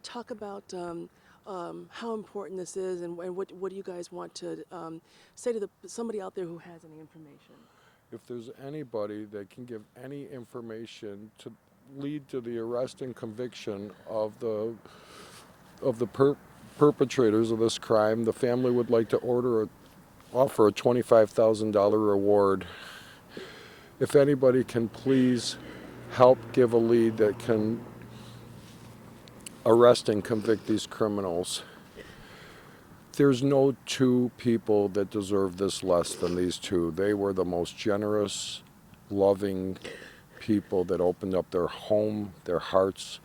talk about how important this is, and what do you guys want to say to somebody out there who has any information? If there's anybody that can give any information to lead to the arrest and conviction of the perpetrators of this crime, the family would like to offer a $25,000 reward. If anybody can please help give a lead that can arrest and convict these criminals. There's no two people that deserve this less than these two. They were the most generous, loving people that opened up their home, their hearts,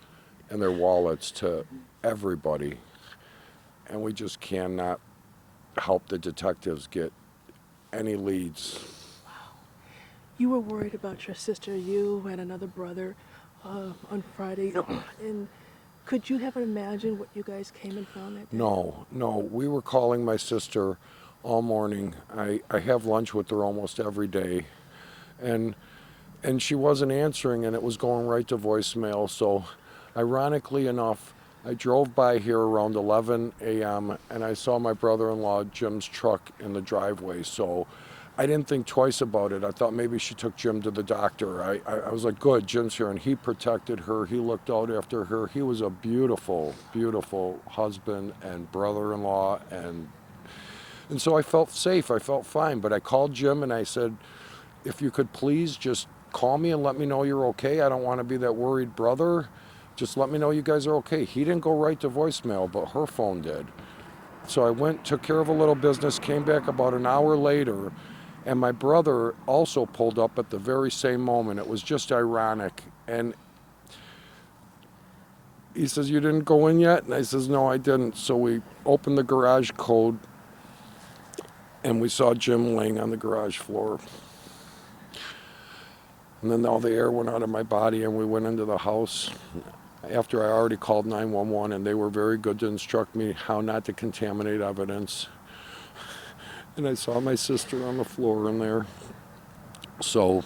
and their wallets to everybody. And we just cannot help the detectives get any leads. Wow. You were worried about your sister, you and another brother, on Friday. And could you have imagined what you guys came and found that day? No. We were calling my sister all morning. I have lunch with her almost every day. And she wasn't answering, and it was going right to voicemail. So ironically enough, I drove by here around 11 a.m. and I saw my brother-in-law Jim's truck in the driveway. So I didn't think twice about it. I thought maybe she took Jim to the doctor. I was like, good, Jim's here. And he protected her. He looked out after her. He was a beautiful, beautiful husband and brother-in-law. And so I felt safe. I felt fine. But I called Jim and I said, if you could please just call me and let me know you're okay. I don't want to be that worried brother. Just let me know you guys are okay. He didn't go right to voicemail, but her phone did. So I went, took care of a little business, came back about an hour later, and my brother also pulled up at the very same moment. It was just ironic. And he says, you didn't go in yet? And I says, no, I didn't. So we opened the garage code, and we saw Jim laying on the garage floor. And then all the air went out of my body, and we went into the house after I already called 911, and they were very good to instruct me how not to contaminate evidence. And I saw my sister on the floor in there. So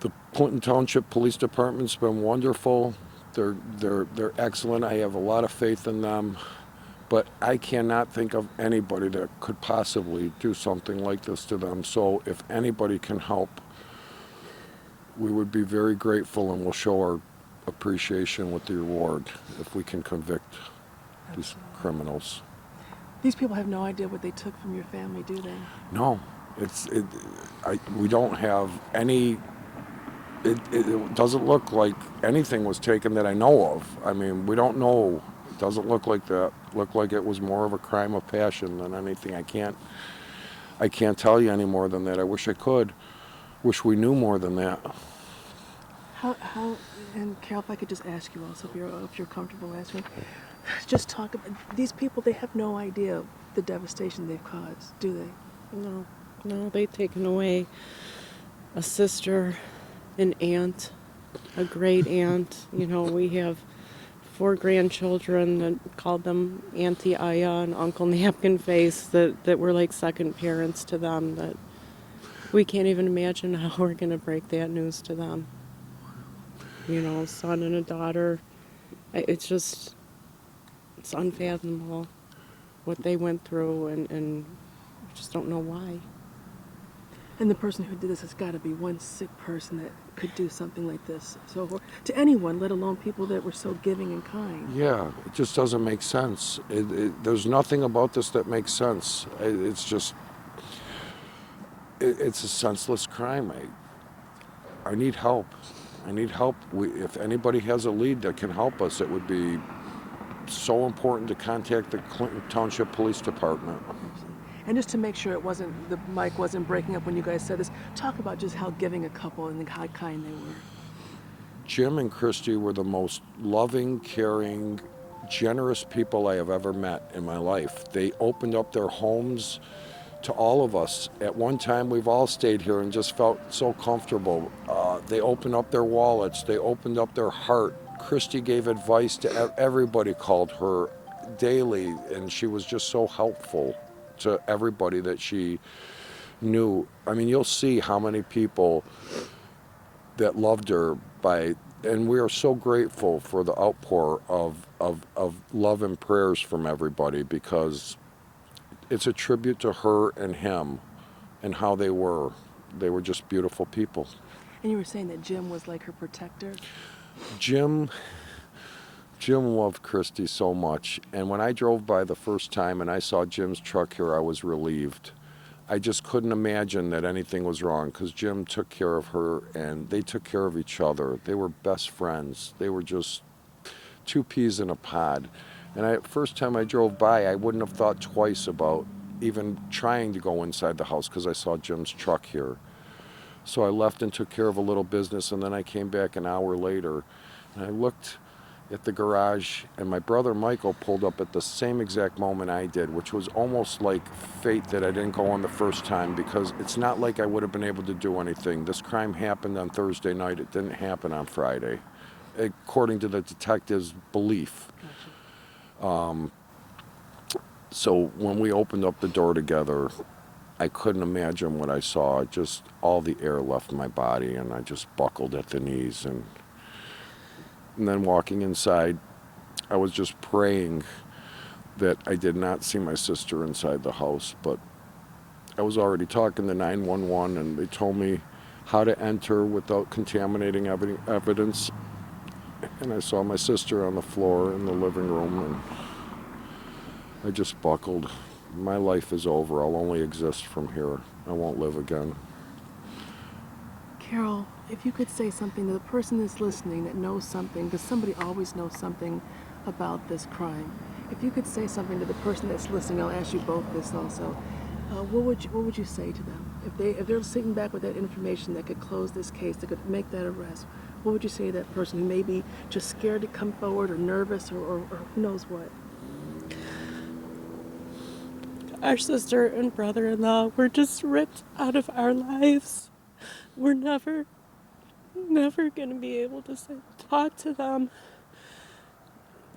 the Clinton Township Police Department's been wonderful. They're excellent. I have a lot of faith in them. But I cannot think of anybody that could possibly do something like this to them. So if anybody can help, we would be very grateful, and we'll show our appreciation with the reward if we can convict these criminals. These people have no idea what they took from your family, do they? No, we don't have any. It doesn't look like anything was taken that I know of. I mean, we don't know. It doesn't look like that. Looked like it was more of a crime of passion than anything. I can't tell you any more than that. I wish I could. Wish we knew more than that. How, and Carol, if I could just ask you also, if you're comfortable answering, just talk about, these people, they have no idea the devastation they've caused, do they? No, they've taken away a sister, an aunt, a great aunt. You know, we have 4 grandchildren that called them Auntie Aya and Uncle Napkin Face, that were like second parents to them, that we can't even imagine how we're going to break that news to them. You know, a son and a daughter. It's unfathomable what they went through, and we just don't know why. And the person who did this has got to be one sick person that could do something like this. So to anyone, let alone people that were so giving and kind. Yeah, it just doesn't make sense. There's nothing about this that makes sense. It's just, it's a senseless crime. I need help. I need help. If anybody has a lead that can help us, it would be so important to contact the Clinton Township Police Department. And just to make sure the mic wasn't breaking up when you guys said this, talk about just how giving a couple and how kind they were. Jim and Christy were the most loving, caring, generous people I have ever met in my life. They opened up their homes to all of us. At one time, we've all stayed here and just felt so comfortable. They opened up their wallets. They opened up their heart. Christy gave advice to everybody, called her daily, and she was just so helpful to everybody that she knew. I mean, you'll see how many people that loved her by and we are so grateful for the outpour of love and prayers from everybody, because it's a tribute to her and him and how they were. They were just beautiful people. And you were saying that Jim was like her protector. Jim loved Christy so much, and when I drove by the first time and I saw Jim's truck here, I was relieved. I just couldn't imagine that anything was wrong, because Jim took care of her and they took care of each other. They were best friends. They were just two peas in a pod. And first time I drove by, I wouldn't have thought twice about even trying to go inside the house, because I saw Jim's truck here. So I left and took care of a little business, and then I came back an hour later, and I looked at the garage, and my brother Michael pulled up at the same exact moment I did, which was almost like fate that I didn't go on the first time, because it's not like I would have been able to do anything. This crime happened on Thursday night. It didn't happen on Friday, according to the detective's belief. So when we opened up the door together, I couldn't imagine what I saw. Just all the air left my body, and I just buckled at the knees. And then walking inside, I was just praying that I did not see my sister inside the house. But I was already talking to 911, and they told me how to enter without contaminating evidence. And I saw my sister on the floor in the living room, and I just buckled. My life is over. I'll only exist from here. I won't live again. Carol, if you could say something to the person that's listening that knows something, because somebody always knows something about this crime. If you could say something to the person that's listening, I'll ask you both this also. What would you say to them? If they're sitting back with that information that could close this case, that could make that arrest, what would you say to that person who may be just scared to come forward, or nervous, or who knows what? Our sister and brother-in-law were just ripped out of our lives. We're never going to be able to talk to them,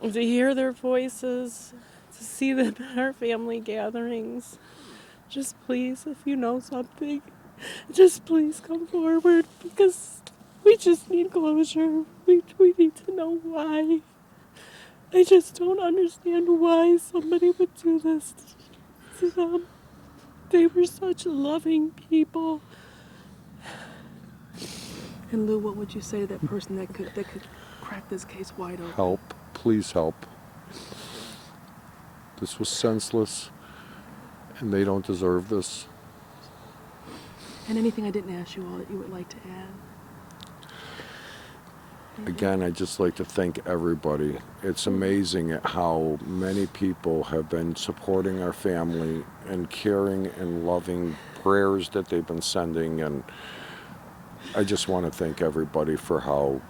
to hear their voices, to see them at our family gatherings. Just please, if you know something, just please come forward, because we just need closure. We need to know why. I just don't understand why somebody would do this to them. They were such loving people. And Lou, what would you say to that person that could crack this case wide open? Help. Please help. This was senseless, and they don't deserve this. And anything I didn't ask you all that you would like to add? Again, I'd just like to thank everybody. It's amazing at how many people have been supporting our family and caring and loving prayers that they've been sending. And I just want to thank everybody for how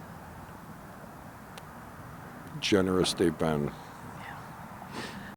generous they've been.